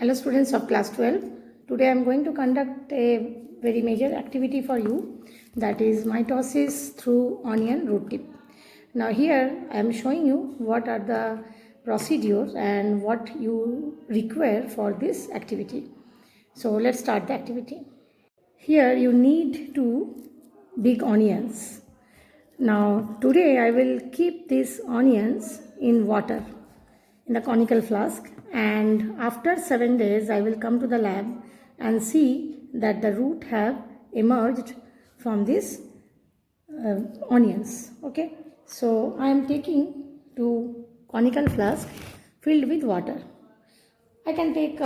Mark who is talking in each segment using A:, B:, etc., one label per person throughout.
A: Hello students of class 12. Today I am going to conduct a very major activity for you, that is mitosis through onion root tip. Now here I am showing you what are the procedures and what you require for this activity. So let's start the activity. Here you need two big onions. Now today I will keep these onions in water in the conical flask, and after 7 days I will come to the lab and see that the root have emerged from these onions. Okay, so I am taking two conical flask filled with water. I can take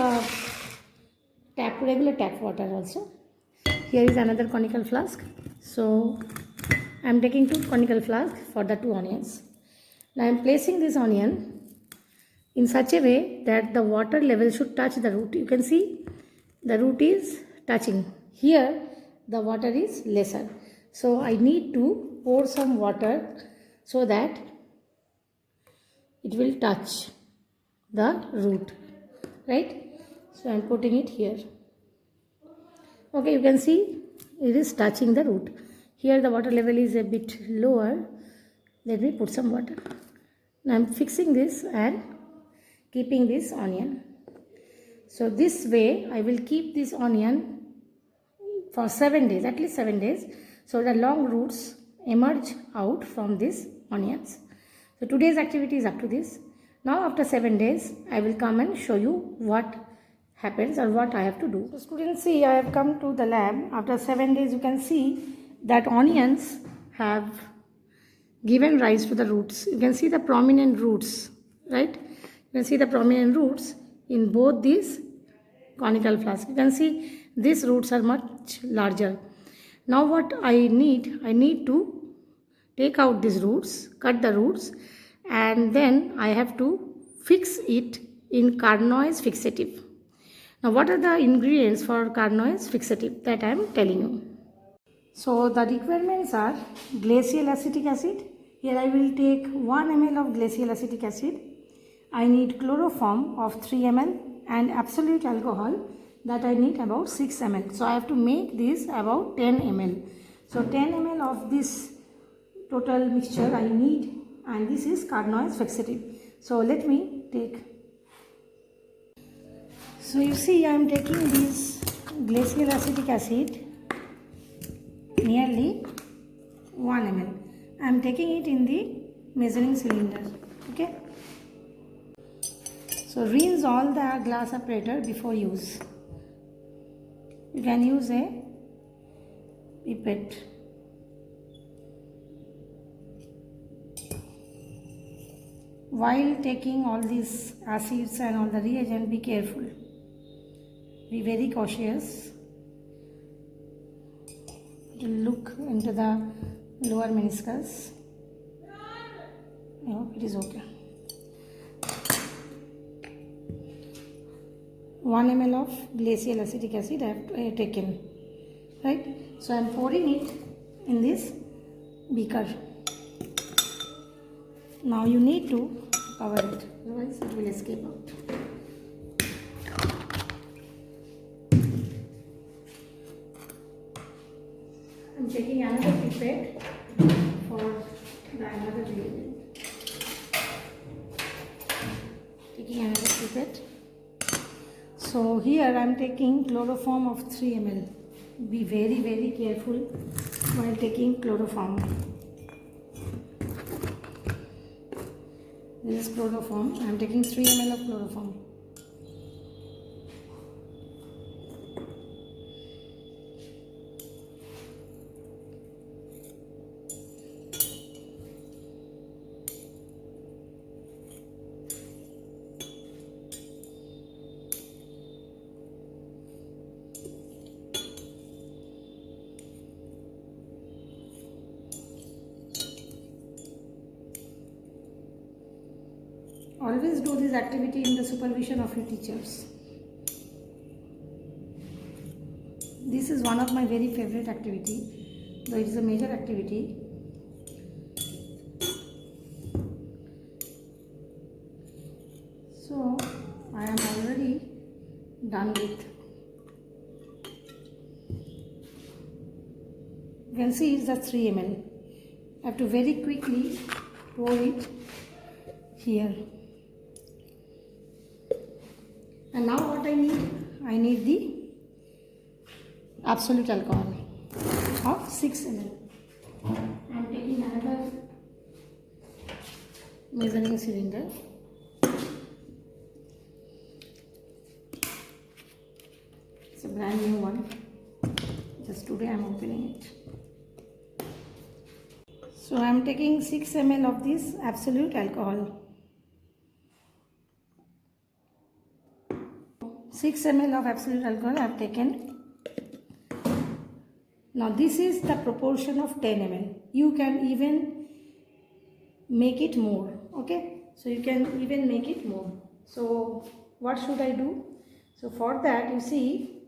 A: regular tap water also. Here is another conical flask. So I am taking two conical flasks for the two onions. Now I am placing this onion in such a way that the water level should touch the root. You can see the root is touching. Here the water is lesser. So I need to pour some water so that it will touch the root. Right? So I am putting it here. Okay, you can see it is touching the root. Here the water level is a bit lower. Let me put some water. Now I am fixing this and keeping this onion. So this way I will keep this onion for 7 days, at least 7 days, so the long roots emerge out from these onions. So today's activity is up to this. Now after 7 days I will come and show you what happens or what I have to do. So students, see, I have come to the lab. After 7 days you can see that onions have given rise to the roots. You can see the prominent roots, right? You can see the prominent roots in both these conical flasks. You can see these roots are much larger. Now what I need to take out these roots, cut the roots, and then I have to fix it in Carnoy's fixative. Now what are the ingredients for Carnoy's fixative that I am telling you? So the requirements are glacial acetic acid. Here I will take 1 ml of glacial acetic acid. I need chloroform of 3 ml and absolute alcohol that I need about 6 ml. So I have to make this about 10 ml. So 10 ml of this total mixture I need, and this is Carnoy's fixative. So let me take. So you see I am taking this glacial acetic acid, nearly 1 ml. I am taking it in the measuring cylinder. Okay. So rinse all the glass apparatus before use. You can use a pipette. While taking all these acids and all the reagent, be careful. Be very cautious. Look into the lower meniscus. I hope it is okay. 1 ml of glacial acetic acid I have taken. Right? So I am pouring it in this beaker. Now you need to cover it, otherwise it will escape out. I am taking another pipette for the another reagent. Taking another pipette. So here I am taking chloroform of 3 ml. Be very careful while taking chloroform. This is chloroform. I am taking 3 ml of chloroform. Always do this activity in the supervision of your teachers. This is one of my very favorite activity, though it is a major activity. So I am already done with. You can see it's just 3 ml. I have to very quickly pour it here. And now what I need the absolute alcohol of 6 ml. I am taking another measuring cylinder. It's a brand new one. Just today I am opening it. So I am taking 6 ml of this absolute alcohol. 6 ml of absolute alcohol I have taken. Now this is the proportion of 10 ml. You can even make it more. Okay, so you can even make it more. So what should I do? So for that, you see,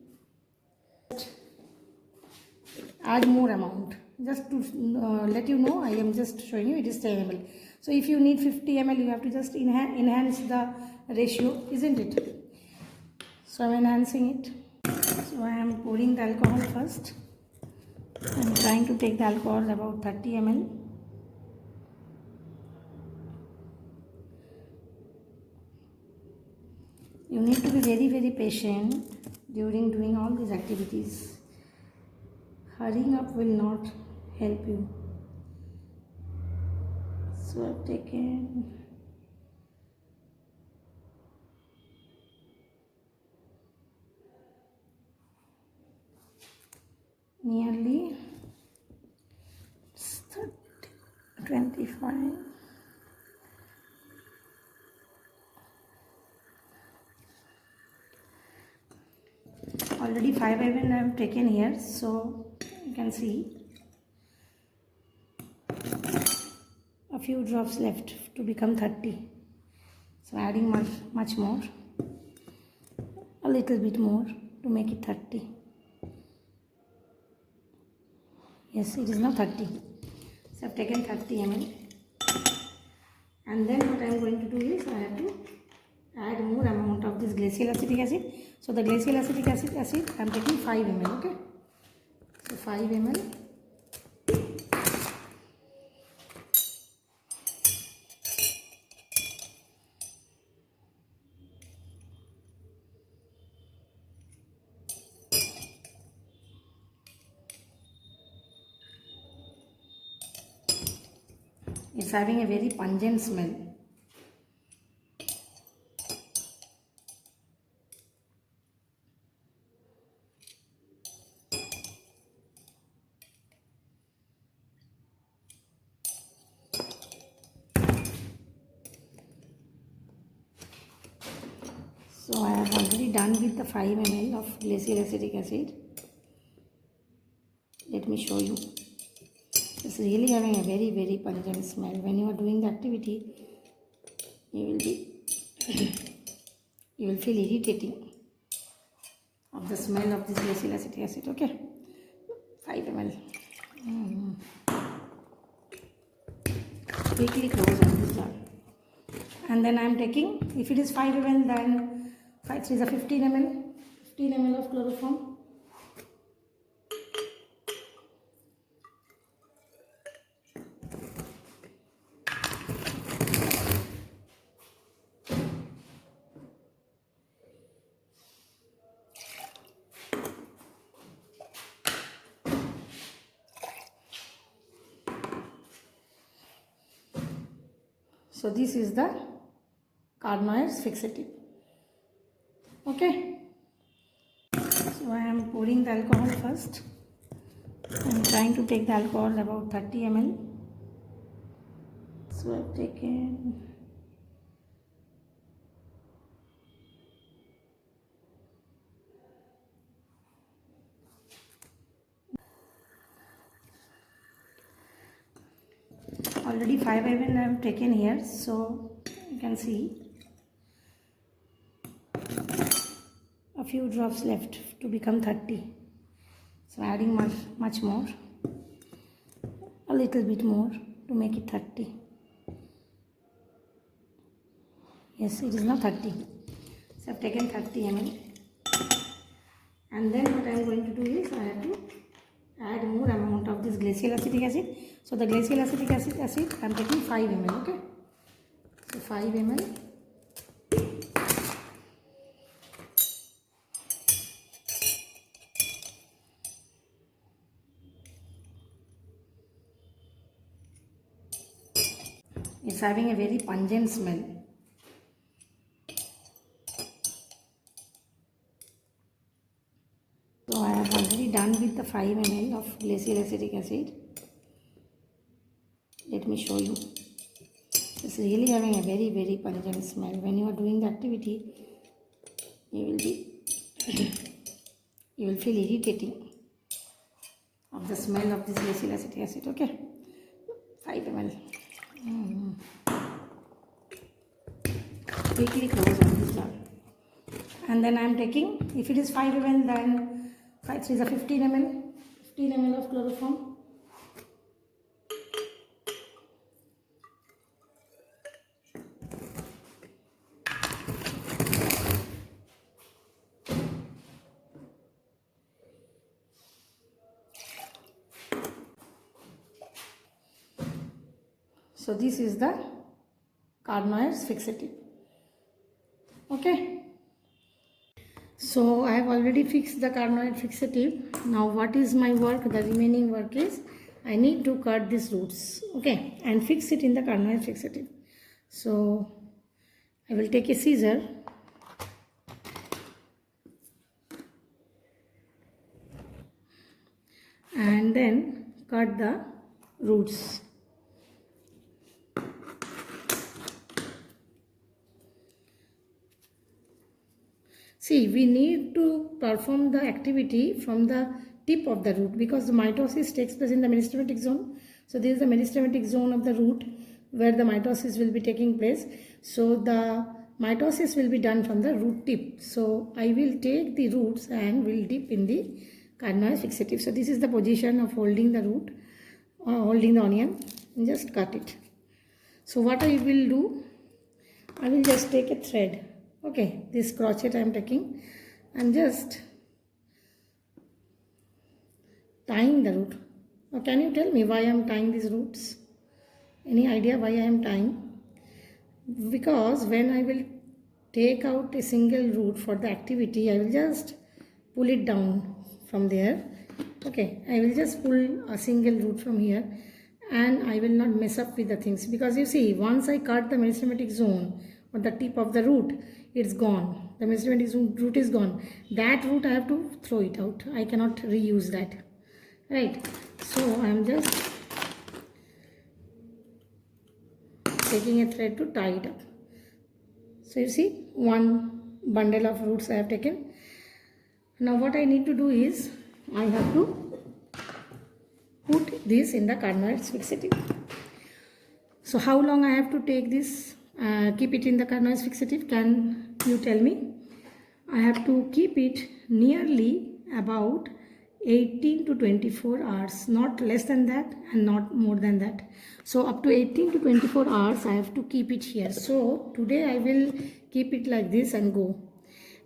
A: add more amount. Just to let you know, I am just showing you it is 10 ml. So if you need 50 ml, you have to just enhance the ratio, isn't it? So I am enhancing it. So I am pouring the alcohol first. I am trying to take the alcohol about 30 ml. You need to be very, very patient during doing all these activities. Hurrying up will not help you. So I've taken nearly 30, 25. Already 5 ml I have taken here, so you can see a few drops left to become 30. So adding much more, a little bit more to make it 30. Yes, it is now 30. So I have taken 30 ml. And then what I am going to do is I have to add more amount of this glacial acetic acid. So the glacial acetic acid I am taking 5 ml. Okay. So 5 ml. It's having a very pungent smell. So I have already done with the 5 ml of glacial acetic acid. Let me show you. It's really having a very, very pungent smell. When you are doing the activity, you will feel irritating of the smell of this glacial acetic acid. Okay, 5 ml. Quickly close on this jar. And then I am taking, if it is 5 ml, then 5 3 is 15 ml. 15 ml of chloroform. So this is the Carnoyers fixative. Okay. So I am pouring the alcohol first. I am trying to take the alcohol about 30 ml. So I have taken already 5 ml I have taken here, so you can see a few drops left to become 30. So adding much more, a little bit more to make it 30. Yes, it is now 30. So I have taken 30 ml. And then what I am going to do is I have to add more amount of this glacial acetic acid. So the glacial acetic acid I am taking 5 ml. Okay, so 5 ml. It's having a very pungent smell. So I have already done with the 5 ml of glacial acetic acid. Let me show you. It's really having a very, very pungent smell. When you are doing the activity, you will feel irritating of the smell of this glacial acetic acid. Okay, 5 ml. Quickly close on this jar. And then I am taking, if it is 5 ml, then 5 3 is a 15 ml. 15 ml of chloroform. So this is the carnoids fixative. Okay. So I have already fixed the carnoid fixative. Now what is my work? The remaining work is I need to cut these roots. Okay, and fix it in the carnoid fixative. So I will take a scissor and then cut the roots. See, we need to perform the activity from the tip of the root because the mitosis takes place in the meristematic zone. So this is the meristematic zone of the root where the mitosis will be taking place. So the mitosis will be done from the root tip. So I will take the roots and will dip in the carnoid fixative. So this is the position of holding the root, holding the onion, and just cut it. So what I will do, I will just take a thread. Okay, this crochet I am taking and just tying the root. Now can you tell me why I am tying these roots? Any idea why I am tying? Because when I will take out a single root for the activity, I will just pull it down from there. Okay, I will just pull a single root from here and I will not mess up with the things because you see, once I cut the meristematic zone or the tip of the root, it's gone. The meristematic root is gone. That root I have to throw it out. I cannot reuse that. Right. So I am just taking a thread to tie it up. So you see, one bundle of roots I have taken. Now what I need to do is I have to put this in the carnoids fixative. So how long I have to take this, keep it in the carnoids fixative? Can you tell me? I have to keep it nearly about 18 to 24 hours, not less than that and not more than that. So up to 18 to 24 hours I have to keep it here. So today I will keep it like this and go.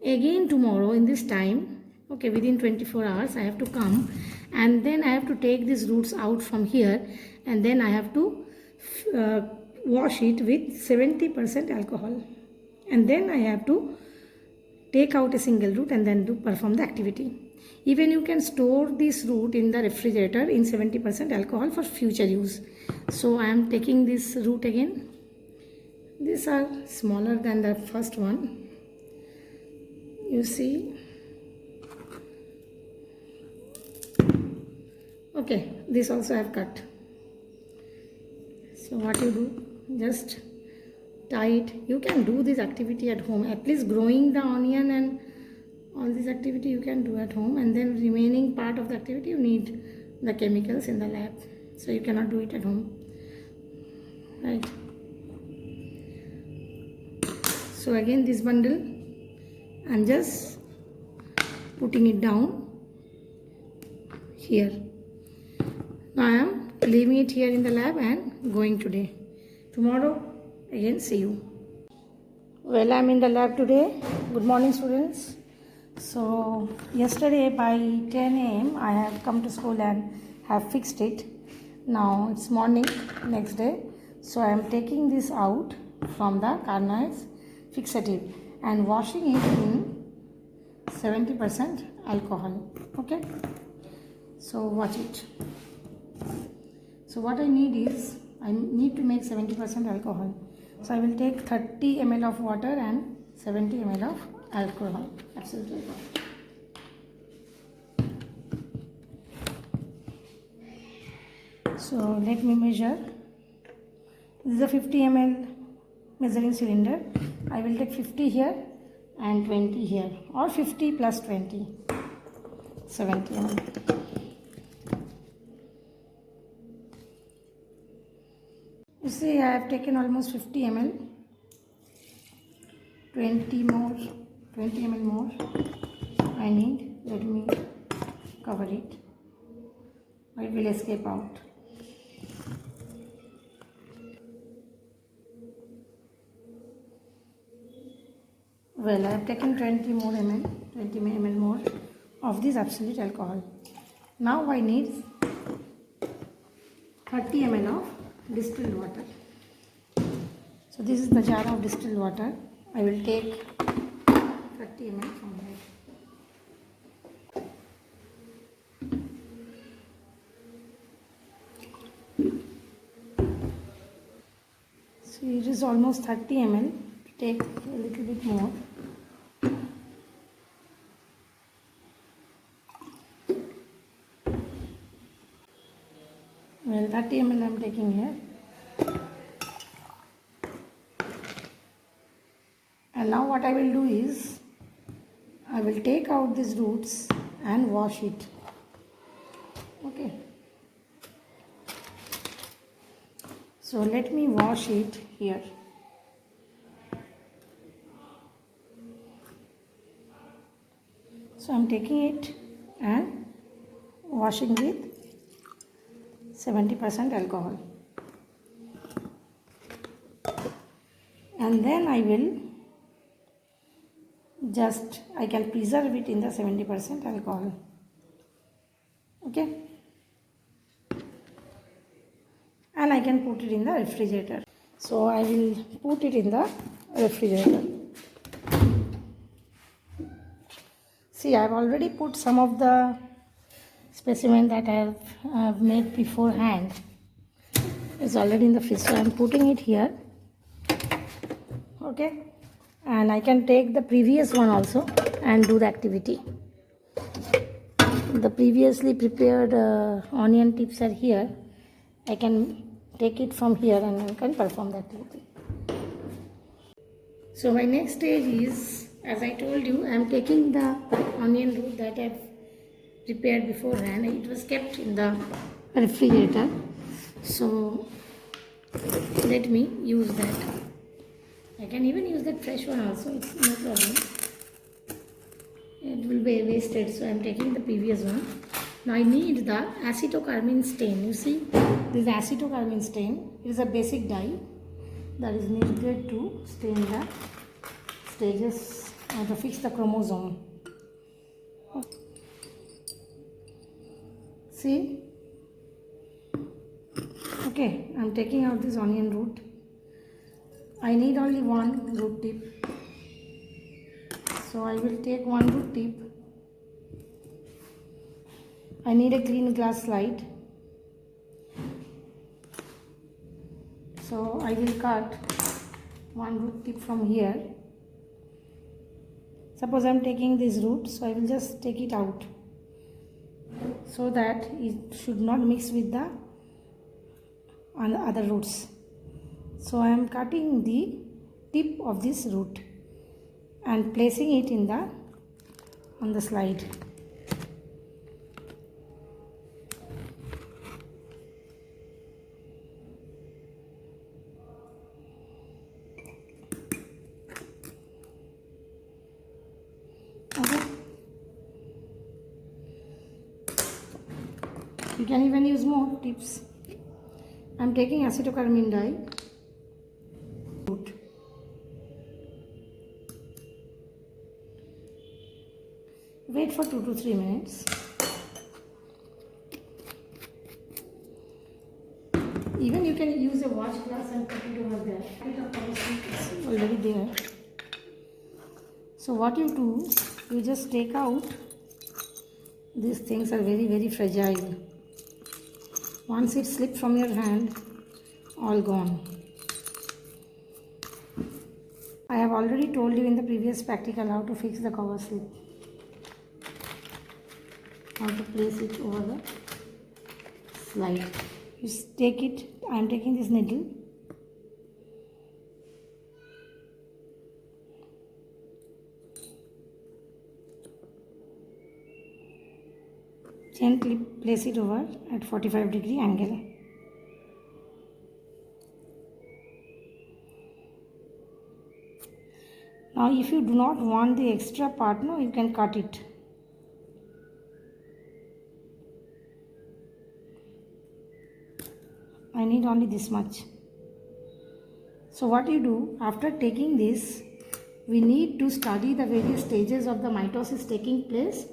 A: Again tomorrow in this time, okay, within 24 hours I have to come and then I have to take these roots out from here and then I have to wash it with 70% alcohol and then I have to take out a single root and then perform the activity. Even you can store this root in the refrigerator in 70% alcohol for future use. So I am taking this root again. These are smaller than the first one. You see. Okay, this also I have cut. So what you do, just tie it. You can do this activity at home. At least growing the onion and all this activity you can do at home, and then remaining part of the activity you need the chemicals in the lab. So you cannot do it at home. Right. So again this bundle, I'm just putting it down here. Now I am leaving it here in the lab and going today. Tomorrow again see you. Well, I am in the lab today. Good morning students. So yesterday by 10 a.m. I have come to school and have fixed it. Now it's morning next day. So I am taking this out from the carnage fixative and washing it in 70% alcohol. Okay. So watch it. So what I need is, I need to make 70% alcohol. So I will take 30 ml of water and 70 ml of alcohol, absolute alcohol. So let me measure. This is a 50 ml measuring cylinder. I will take 50 here and 20 here, or 50 plus 20, 70 ml. You see, I have taken almost 50 ml, 20 ml more I need. Let me cover it, it will escape out. Well, I have taken 20 ml more of this absolute alcohol. Now I need 30 ml of distilled water. So this is the jar of distilled water. I will take 30 ml from here. So it is almost 30 ml. Take a little bit more. Well, 30 ml I am taking here. And now what I will do is, I will take out these roots and wash it. Okay. So let me wash it here. So I am taking it and washing with 70% alcohol. And then I will I can preserve it in the 70% alcohol. Okay. And I can put it in the refrigerator. So I will put it in the refrigerator. See, I have already put some of the specimen that I have made beforehand. It's already in the fridge. So I am putting it here. Okay. And I can take the previous one also and do the activity. The previously prepared onion tips are here. I can take it from here and I can perform the activity. So my next stage is, as I told you, I am taking the onion root that I have prepared beforehand. It was kept in the refrigerator. So let me use that. I can even use that fresh one also, it's no problem. It will be wasted, so I am taking the previous one. Now I need the acetocarmine stain. You see, this acetocarmine stain is a basic dye that is needed to stain the stages or to fix the chromosome. See? Okay, I am taking out this onion root. I need only one root tip. So I will take one root tip. I need a clean glass slide. So I will cut one root tip from here. Suppose I am taking this root, so I will just take it out so that it should not mix with the other roots. So I am cutting the tip of this root and placing it in on the slide. Okay. You can even use more tips. I am taking acetocarmine dye. for 2 to 3 minutes. Even you can use a watch glass and put it over there. It's already there. So what you do, you just take out. These things are very, very fragile. Once it slips from your hand, all gone. I have already told you in the previous practical how to fix the cover slip. How to place it over the slide. You take it, I am taking this needle. Gently place it over at 45-degree angle. Now if you do not want the extra part, no, you can cut it. I need only this much. So what you do, after taking this, we need to study the various stages of the mitosis taking place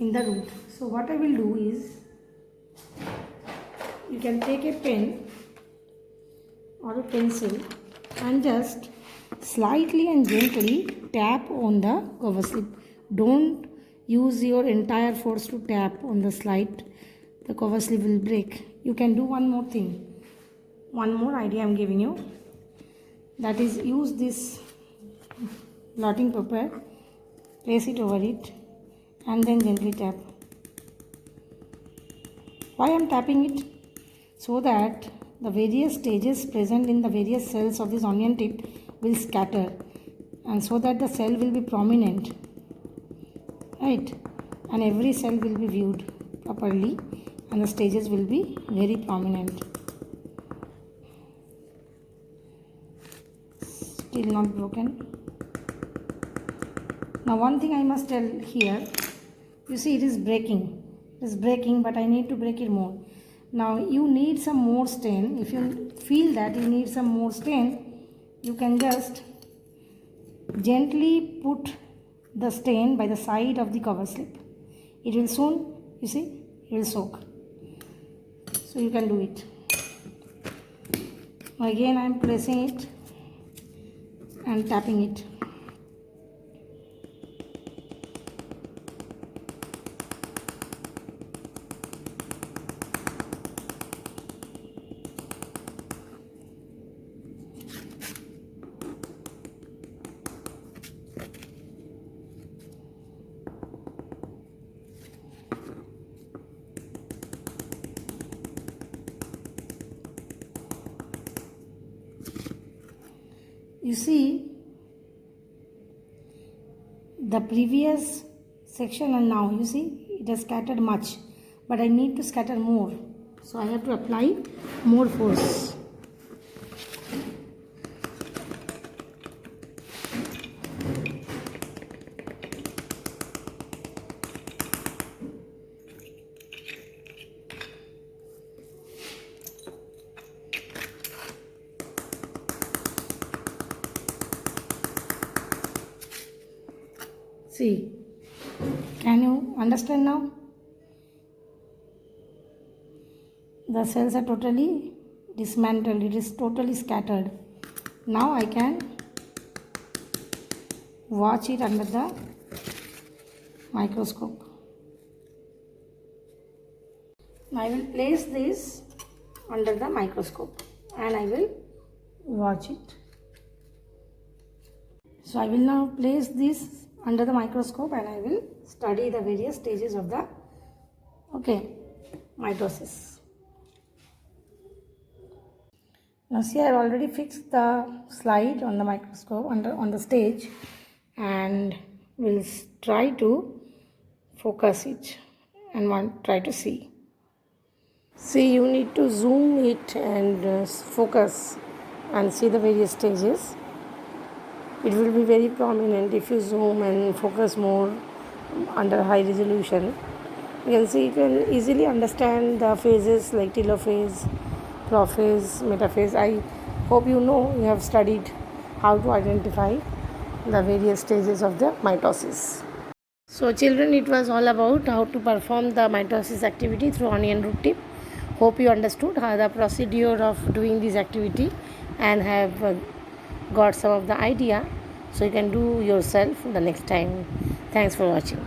A: in the root. So what I will do is, you can take a pen or a pencil and just slightly and gently tap on the cover slip. Don't use your entire force to tap on the slide. The cover slip will break. You can do one more thing. One more idea I am giving you. That is, use this blotting paper, place it over it and then gently tap. Why I am tapping it? So that the various stages present in the various cells of this onion tip will scatter, and so that the cell will be prominent, right? And every cell will be viewed properly and the stages will be very prominent. Still not broken. Now one thing I must tell here, you see it is breaking. It is breaking, but I need to break it more. Now you need some more stain. If you feel that you need some more stain, you can just gently put the stain by the side of the cover slip. It will soon, you see, it will soak. So you can do it. Again I am placing it and tapping it. You see, the previous section and now, you see, it has scattered much, but I need to scatter more. So I have to apply more force. See, can you understand now? The cells are totally dismantled, it is totally scattered. Now I can watch it under the microscope. I will place this under the microscope and I will watch it. So I will now place this under the microscope and I will study the various stages of the mitosis. Now see, I have already fixed the slide on the microscope on the stage and will try to focus it and try to see. See, you need to zoom it and focus and see the various stages. It will be very prominent if you zoom and focus more under high resolution. You can see, you can easily understand the phases like telophase, prophase, metaphase. I hope you know, you have studied how to identify the various stages of the mitosis. So children, it was all about how to perform the mitosis activity through onion root tip. Hope you understood how the procedure of doing this activity and have got some of the idea, so you can do yourself the next time. Thanks for watching.